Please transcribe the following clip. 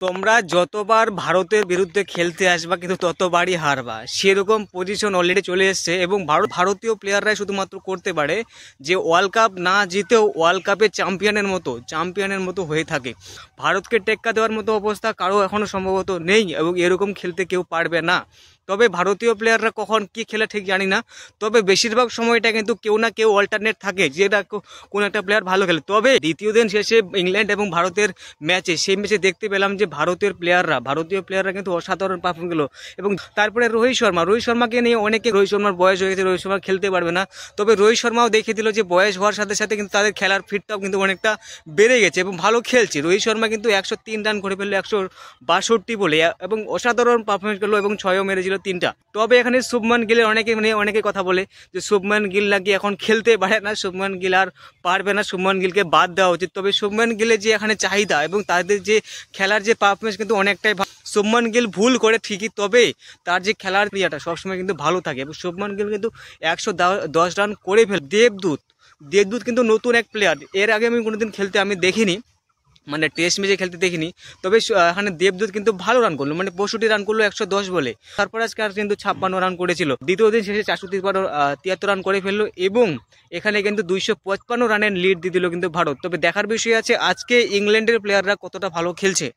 তোমরা যতবার ভারতের বিরুদ্ধে খেলতে আসবা কিন্তু ততবারই হারবা, সেরকম পজিশন অলরেডি চলে এসছে। এবং ভারতীয় প্লেয়াররাই শুধুমাত্র করতে পারে যে ওয়ার্ল্ড কাপ না জিতেও ওয়ার্ল্ড কাপে চ্যাম্পিয়নের মতো হয়ে থাকে। ভারতকে টেক্কা দেওয়ার মতো অবস্থা কারো এখনও সম্ভবত নেই এবং এরকম খেলতে কেউ পারবে না। তবে ভারতীয় প্লেয়াররা কখন কি খেলে ঠিক জানি না, তবে বেশিরভাগ সময়টা কিন্তু কেউ না কেউ অল্টারনেট থাকে, যেটা কোনো একটা প্লেয়ার ভালো খেলে। তবে দ্বিতীয় দিন শেষে ইংল্যান্ড এবং ভারতের সেই ম্যাচে দেখতে পেলাম যে ভারতীয় প্লেয়াররা কিন্তু অসাধারণ পারফর্ম গেল। এবং তারপরে রোহিত শর্মাকে নিয়ে অনেকে রোহিত শর্মার বয়স হয়ে গেছে, রোহিত শর্মা খেলতে পারবে না। তবে রোহিত শর্মাও দেখিয়ে দিল যে বয়স হওয়ার সাথে সাথে কিন্তু তাদের খেলার ফিটটাও কিন্তু অনেকটা বেড়ে গেছে এবং ভালো খেলছে। রোহিত শর্মা কিন্তু 103 রান করে ফেললো 162 বলে, এবং অসাধারণ পারফরমেন্স করলো এবং 6ও মেরেছিল 3টা। তবে এখানে শুভমান গিলের অনেকে কথা বলে যে শুভমান গিল নাকি এখন খেলতে পারে না, শুভমান গিল আর পারবে না, শুভমান গিলকে বাদ দেওয়া উচিত। তবে শুভমান গিলের যে এখানে চাহিদা এবং তাদের যে খেলার যে পারফরমেন্স কিন্তু অনেকটাই শুভমান গিল ভুল করে ঠিকই, তবে তার যে খেলার ক্রিয়াটা সবসময় কিন্তু ভালো থাকে এবং শুভমান গিল কিন্তু 110 রান করে ফেল। দেবদূত কিন্তু নতুন এক প্লেয়ার, এর আগে আমি কোনোদিন খেলতে দেখিনি, মানে টেস্ট ম্যাচে খেলতে দেখিনি। তবে এখানে দেবদূত কিন্তু ভালো রান করলো, মানে 65 রান করলো 110 বলে। তারপর আজকে আর কিন্তু 56 রান করেছিল। দ্বিতীয় দিন শেষে 473 রান করে ফেললো এবং এখানে কিন্তু 255 রানের লিড দিয়ে দিল কিন্তু ভারত। তবে দেখার বিষয় আছে আজকে ইংল্যান্ডের প্লেয়াররা কতটা ভালো খেলছে।